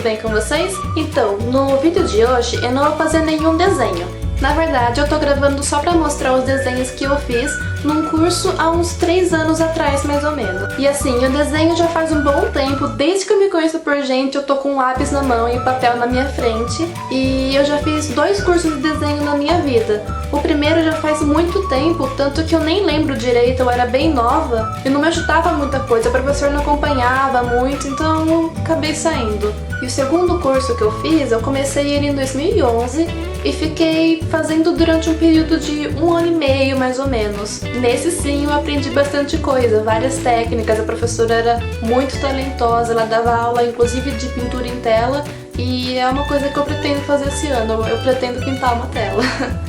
bem com vocês? Então, no vídeo de hoje eu não vou fazer nenhum desenho. Na verdade, eu tô gravando só pra mostrar os desenhos que eu fiz num curso há uns 3 anos atrás, mais ou menos. E assim, eu desenho já faz um bom tempo, desde que eu me conheço por gente, eu tô com um lápis na mão e papel na minha frente. E eu já fiz 2 cursos de desenho na minha vida. O primeiro já faz muito tempo, tanto que eu nem lembro direito, eu era bem nova e não me ajudava muita coisa, o professor não acompanhava muito, então eu acabei saindo. E o segundo curso que eu fiz, eu comecei ele em 2011 e fiquei fazendo durante um período de 1 ano e meio, mais ou menos. Nesse sim eu aprendi bastante coisa, várias técnicas, a professora era muito talentosa, ela dava aula inclusive de pintura em tela e é uma coisa que eu pretendo fazer esse ano, eu pretendo pintar uma tela.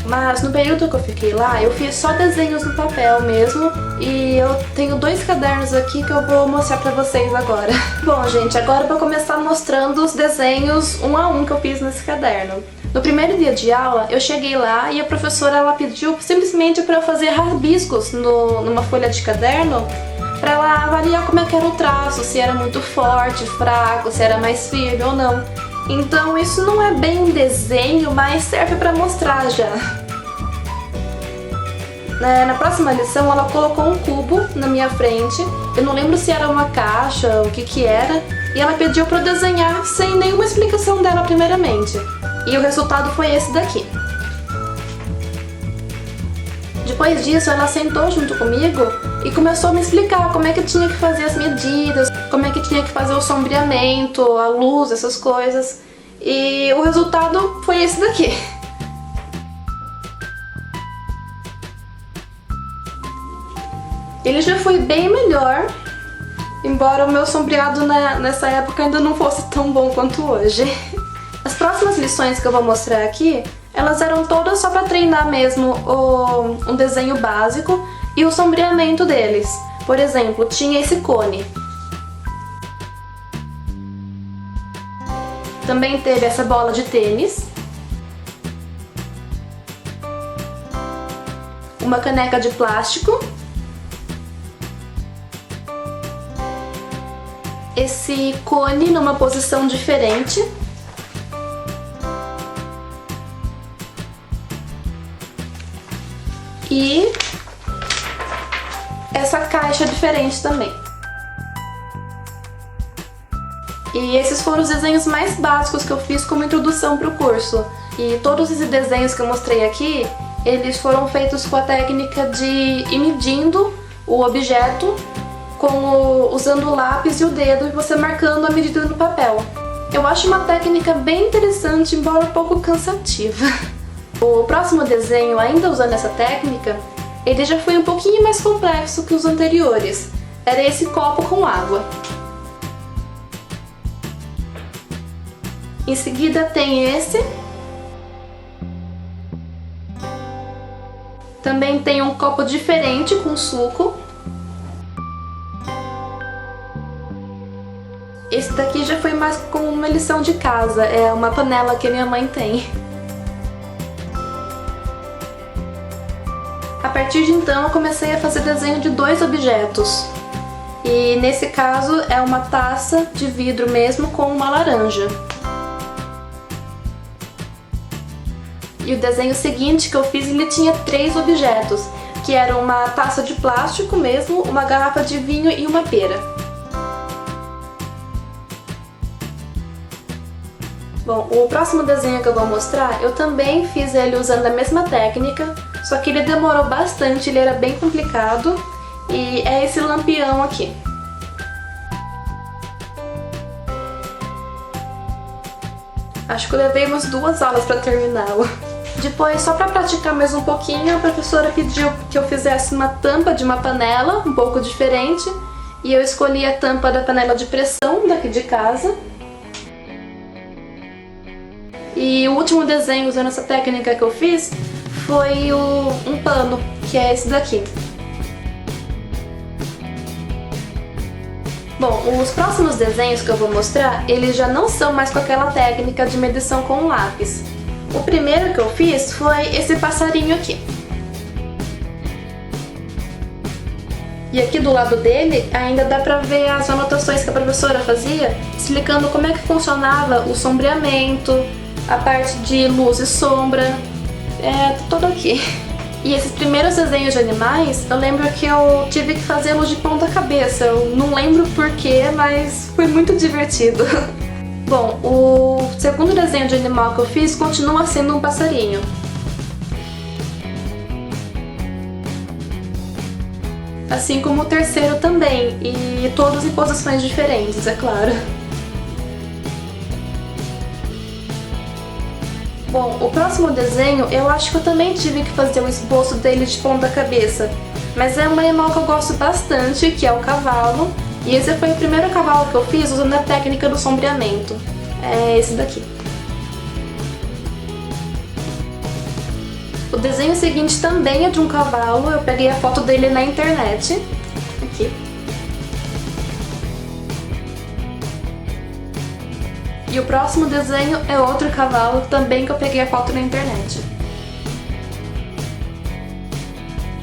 Mas no período que eu fiquei lá, eu fiz só desenhos no papel mesmo e eu tenho 2 cadernos aqui que eu vou mostrar pra vocês agora. Bom, gente, agora eu vou começar mostrando os desenhos um a um que eu fiz nesse caderno. No primeiro dia de aula, eu cheguei lá e a professora ela pediu simplesmente para eu fazer rabiscos numa folha de caderno para ela avaliar como é que era o traço, se era muito forte, fraco, se era mais firme ou não. Então isso não é bem um desenho, mas serve para mostrar já. Na próxima lição ela colocou um cubo na minha frente, eu não lembro se era uma caixa, o que era, e ela pediu para eu desenhar sem nenhuma explicação dela primeiramente. E o resultado foi esse daqui. Depois disso, ela sentou junto comigo e começou a me explicar como é que eu tinha que fazer as medidas, como é que tinha que fazer o sombreamento, a luz, essas coisas. E o resultado foi esse daqui. Ele já foi bem melhor, embora o meu sombreado nessa época ainda não fosse tão bom quanto hoje. As próximas lições que eu vou mostrar aqui, elas eram todas só para treinar mesmo um desenho básico e o sombreamento deles. Por exemplo, tinha esse cone. Também teve essa bola de tênis. Uma caneca de plástico. Esse cone numa posição diferente. E essa caixa diferente também. E esses foram os desenhos mais básicos que eu fiz como introdução para o curso. E todos esses desenhos que eu mostrei aqui, eles foram feitos com a técnica de ir medindo o objeto usando o lápis e o dedo e você marcando a medida no papel. Eu acho uma técnica bem interessante, embora um pouco cansativa. O próximo desenho, ainda usando essa técnica, ele já foi um pouquinho mais complexo que os anteriores. Era esse copo com água. Em seguida tem esse. Também tem um copo diferente com suco. Esse daqui já foi mais como uma lição de casa, é uma panela que a minha mãe tem. A partir de então eu comecei a fazer desenho de 2 objetos. E nesse caso é uma taça de vidro mesmo com uma laranja. E o desenho seguinte que eu fiz, ele tinha 3 objetos, que eram uma taça de plástico mesmo, uma garrafa de vinho e uma pera. Bom, o próximo desenho que eu vou mostrar, eu também fiz ele usando a mesma técnica, só que ele demorou bastante, ele era bem complicado, e é esse lampião aqui. Acho que eu levei umas 2 aulas para terminá-lo. Depois, só para praticar mais um pouquinho, a professora pediu que eu fizesse uma tampa de uma panela, um pouco diferente, e eu escolhi a tampa da panela de pressão daqui de casa. E o último desenho usando essa técnica que eu fiz foi um pano, que é esse daqui. Bom, os próximos desenhos que eu vou mostrar, eles já não são mais com aquela técnica de medição com lápis. O primeiro que eu fiz foi esse passarinho aqui. E aqui do lado dele ainda dá pra ver as anotações que a professora fazia, explicando como é que funcionava o sombreamento, a parte de luz e sombra, tudo aqui. E esses primeiros desenhos de animais, eu lembro que eu tive que fazê-los de ponta cabeça. Eu não lembro porquê, mas foi muito divertido. Bom, o segundo desenho de animal que eu fiz continua sendo um passarinho. Assim como o terceiro também, e todos em posições diferentes, é claro. Bom, o próximo desenho eu acho que eu também tive que fazer o esboço dele de ponta cabeça, mas é um animal que eu gosto bastante, que é o cavalo, e esse foi o primeiro cavalo que eu fiz usando a técnica do sombreamento. É esse daqui. O desenho seguinte também é de um cavalo, eu peguei a foto dele na internet. Aqui. E o próximo desenho é outro cavalo, também que eu peguei a foto na internet.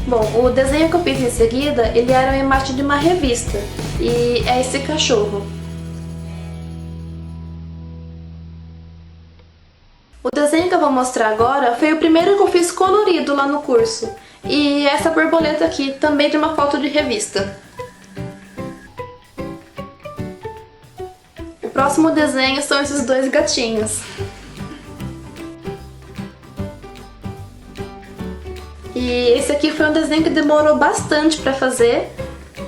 Bom, o desenho que eu fiz em seguida, ele era uma imagem de uma revista, e é esse cachorro. O desenho que eu vou mostrar agora foi o primeiro que eu fiz colorido lá no curso. E essa borboleta aqui também de uma foto de revista. O próximo desenho são esses dois gatinhos. E esse aqui foi um desenho que demorou bastante para fazer,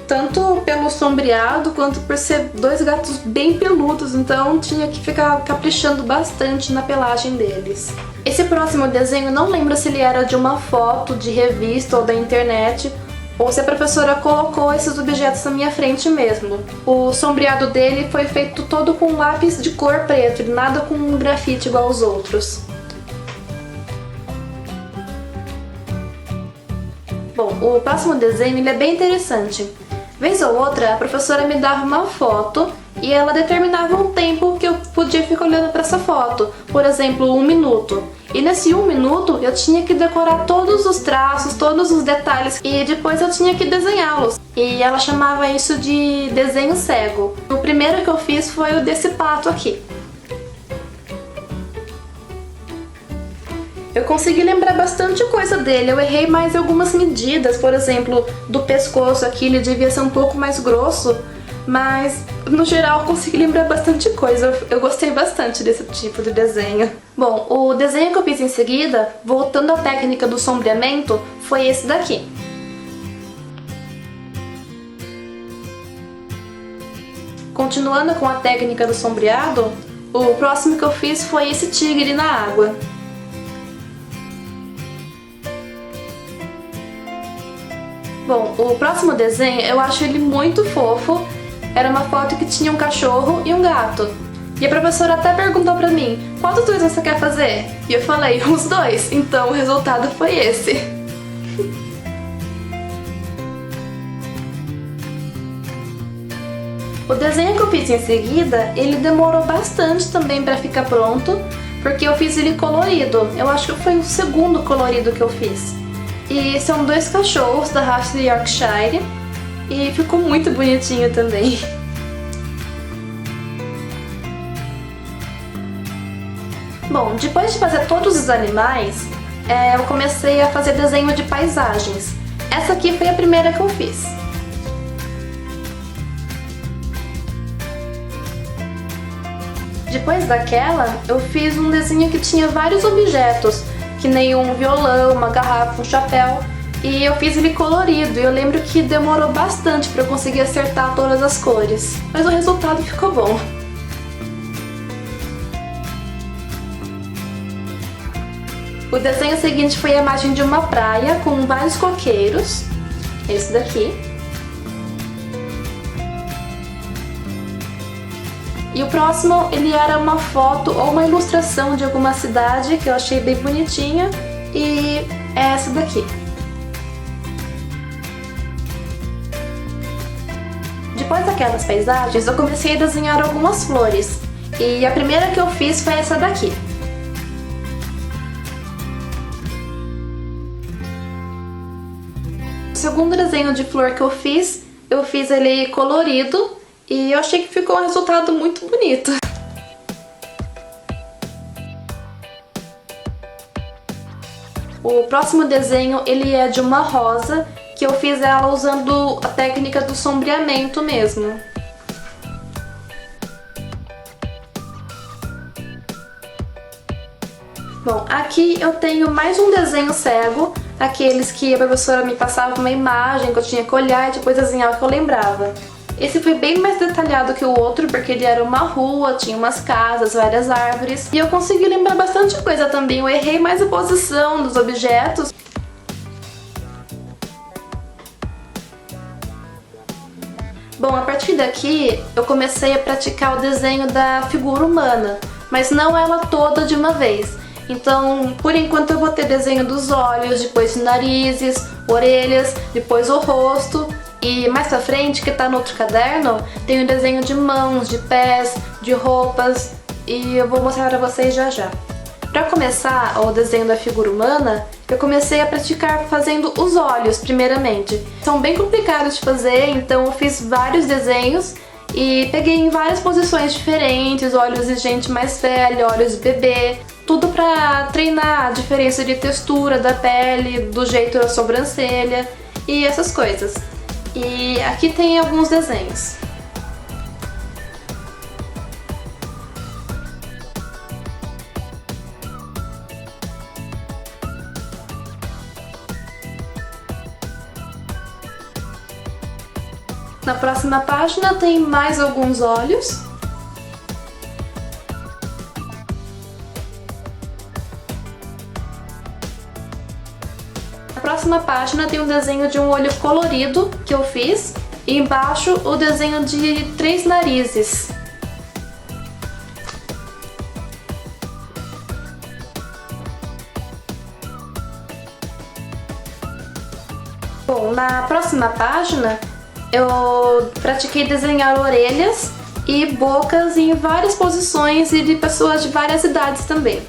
tanto pelo sombreado quanto por ser dois gatos bem peludos, então tinha que ficar caprichando bastante na pelagem deles. Esse próximo desenho não lembro se ele era de uma foto, de revista ou da internet, ou se a professora colocou esses objetos na minha frente mesmo. O sombreado dele foi feito todo com lápis de cor preto, nada com um grafite igual aos outros. Bom, o próximo desenho ele é bem interessante. Vez ou outra, a professora me dava uma foto e ela determinava um tempo que eu podia ficar olhando para essa foto, por exemplo, 1 minuto. E nesse 1 minuto eu tinha que decorar todos os traços, todos os detalhes e depois eu tinha que desenhá-los. E ela chamava isso de desenho cego. O primeiro que eu fiz foi o desse pato aqui. Eu consegui lembrar bastante coisa dele, eu errei mais algumas medidas, por exemplo, do pescoço aqui ele devia ser um pouco mais grosso, mas no geral consegui lembrar bastante coisa, eu gostei bastante desse tipo de desenho. Bom, o desenho que eu fiz em seguida, voltando à técnica do sombreamento, foi esse daqui. Continuando com a técnica do sombreado, o próximo que eu fiz foi esse tigre na água. Bom, o próximo desenho eu acho ele muito fofo. Era uma foto que tinha um cachorro e um gato. E a professora até perguntou pra mim, qual dos dois você quer fazer? E eu falei, os dois. Então o resultado foi esse. O desenho que eu fiz em seguida, ele demorou bastante também pra ficar pronto, porque eu fiz ele colorido. Eu acho que foi o segundo colorido que eu fiz. E são dois cachorros da raça de Yorkshire e ficou muito bonitinho também. Bom, depois de fazer todos os animais, eu comecei a fazer desenho de paisagens. Essa aqui foi a primeira que eu fiz. Depois daquela, eu fiz um desenho que tinha vários objetos, que nem um violão, uma garrafa, um chapéu, e eu fiz ele colorido, e eu lembro que demorou bastante para eu conseguir acertar todas as cores, mas o resultado ficou bom. O desenho seguinte foi a imagem de uma praia com vários coqueiros, esse daqui. E o próximo, ele era uma foto ou uma ilustração de alguma cidade que eu achei bem bonitinha, e é essa daqui. Depois daquelas paisagens, eu comecei a desenhar algumas flores, e a primeira que eu fiz foi essa daqui. segundo desenho de flor que eu fiz ele colorido e eu achei que ficou um resultado muito bonito. O próximo desenho ele é de uma rosa, que eu fiz ela usando a técnica do sombreamento mesmo. Bom, aqui eu tenho mais um desenho cego, aqueles que a professora me passava uma imagem que eu tinha que olhar e depois desenhar o que eu lembrava. Esse foi bem mais detalhado que o outro porque ele era uma rua, tinha umas casas, várias árvores e eu consegui lembrar bastante coisa também. Eu errei mais a posição dos objetos. Bom, a partir daqui eu comecei a praticar o desenho da figura humana, mas não ela toda de uma vez. Então, por enquanto eu vou ter desenho dos olhos, depois narizes, orelhas, depois o rosto. E mais pra frente, que tá no outro caderno, tem o desenho de mãos, de pés, de roupas. E eu vou mostrar pra vocês já já. Pra começar o desenho da figura humana, eu comecei a praticar fazendo os olhos primeiramente. São bem complicados de fazer, então eu fiz vários desenhos e peguei em várias posições diferentes, olhos de gente mais velha, olhos de bebê. Tudo pra treinar a diferença de textura da pele, do jeito da sobrancelha e essas coisas. E aqui tem alguns desenhos. Na próxima página tem mais alguns olhos. Na próxima página tem um desenho de um olho colorido que eu fiz e embaixo o desenho de 3 narizes. Bom, na próxima página eu pratiquei desenhar orelhas e bocas em várias posições e de pessoas de várias idades também.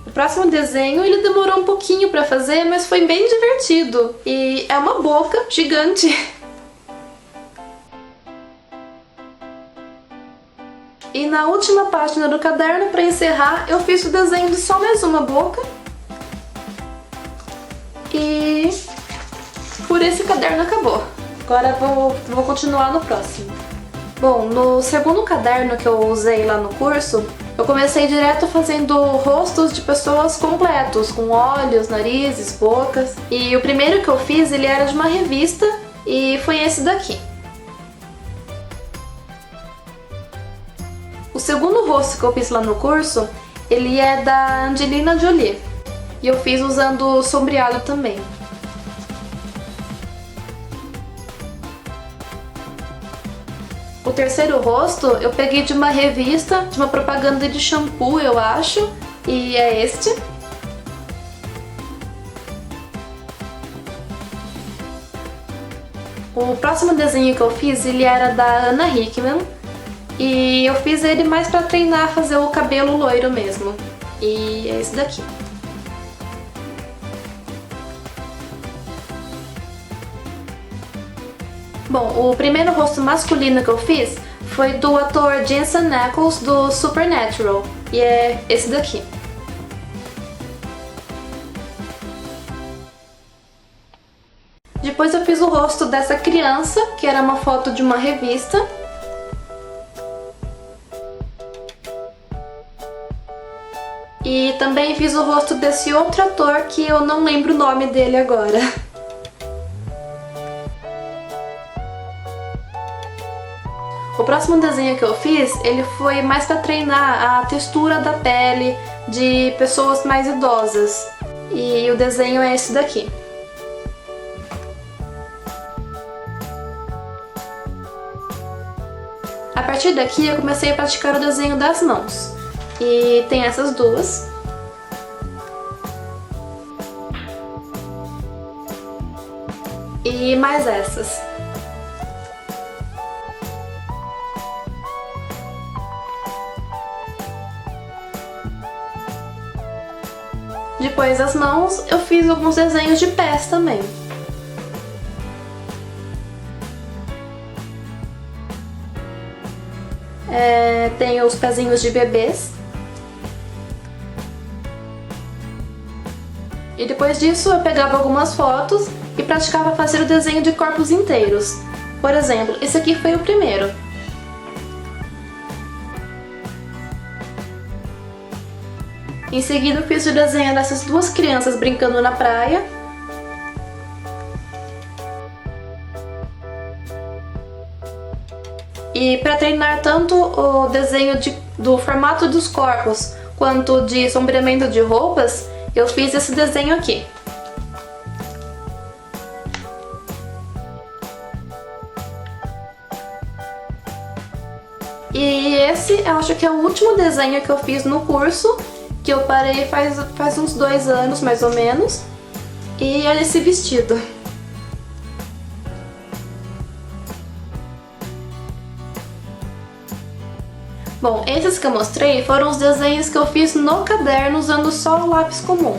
O próximo desenho ele demorou um pouquinho pra fazer, mas foi bem divertido. E é uma boca gigante. E na última página do caderno, para encerrar, eu fiz o desenho de só mais uma boca. E por esse caderno acabou. Agora vou continuar no próximo. Bom, no segundo caderno que eu usei lá no curso, eu comecei direto fazendo rostos de pessoas completos, com olhos, narizes, bocas. E o primeiro que eu fiz, ele era de uma revista e foi esse daqui. O segundo rosto que eu fiz lá no curso, ele é da Angelina Jolie. E eu fiz usando sombreado também. O terceiro rosto eu peguei de uma revista, de uma propaganda de shampoo, eu acho. E é este. O próximo desenho que eu fiz, ele era da Anna Hickman. E eu fiz ele mais pra treinar fazer o cabelo loiro mesmo. E é esse daqui. Bom, o primeiro rosto masculino que eu fiz foi do ator Jensen Ackles do Supernatural. E é esse daqui. Depois eu fiz o rosto dessa criança, que era uma foto de uma revista. E também fiz o rosto desse outro ator que eu não lembro o nome dele agora. O próximo desenho que eu fiz, ele foi mais para treinar a textura da pele de pessoas mais idosas. E o desenho é esse daqui. A partir daqui eu comecei a praticar o desenho das mãos. E tem essas duas. E mais essas. depois as mãos, eu fiz alguns desenhos de pés também. Tem os pezinhos de bebês. E depois disso eu pegava algumas fotos e praticava fazer o desenho de corpos inteiros. Por exemplo, esse aqui foi o primeiro. Em seguida eu fiz o desenho dessas duas crianças brincando na praia. E para treinar tanto o desenho do formato dos corpos quanto de sombreamento de roupas, eu fiz esse desenho aqui. E esse eu acho que é o último desenho que eu fiz no curso, que eu parei faz uns 2 anos mais ou menos. E é esse vestido. Bom, esses que eu mostrei foram os desenhos que eu fiz no caderno usando só o lápis comum.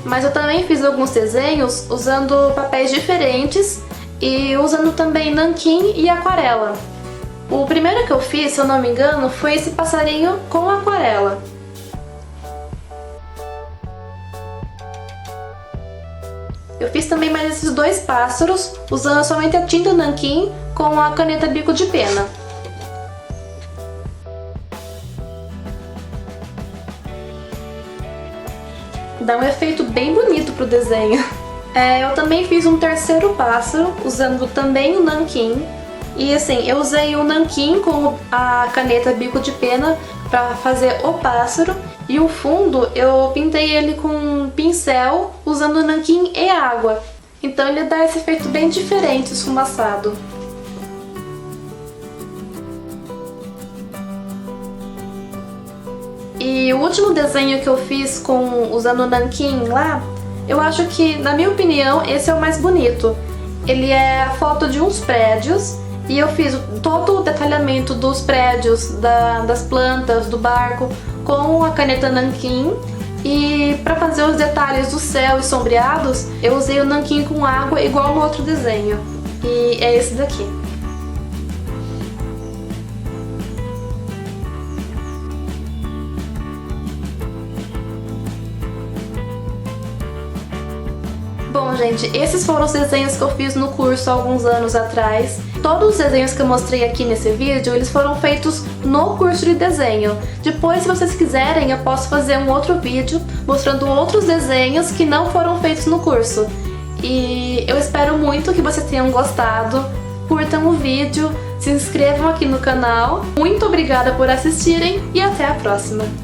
Mas eu também fiz alguns desenhos usando papéis diferentes e usando também nanquim e aquarela. O primeiro que eu fiz, se eu não me engano, foi esse passarinho com aquarela. Eu fiz também mais esses 2 pássaros usando somente a tinta nanquim com a caneta bico de pena. Dá um efeito bem bonito pro desenho. Eu também fiz um terceiro pássaro usando também o nanquim. E assim, eu usei o nanquim com a caneta bico de pena para fazer o pássaro. E o fundo eu pintei ele com um pincel usando nanquim e água. Então ele dá esse efeito bem diferente, esfumaçado. E o último desenho que eu fiz usando o nanquim lá, eu acho que, na minha opinião, esse é o mais bonito. Ele é a foto de uns prédios e eu fiz todo o detalhamento dos prédios, das plantas, do barco com a caneta nanquim. E para fazer os detalhes do céu e sombreados, eu usei o nanquim com água igual no outro desenho. E é esse daqui. Bom, gente, esses foram os desenhos que eu fiz no curso há alguns anos atrás. Todos os desenhos que eu mostrei aqui nesse vídeo, eles foram feitos no curso de desenho. Depois, se vocês quiserem, eu posso fazer um outro vídeo mostrando outros desenhos que não foram feitos no curso. E eu espero muito que vocês tenham gostado. Curtam o vídeo, se inscrevam aqui no canal. Muito obrigada por assistirem e até a próxima!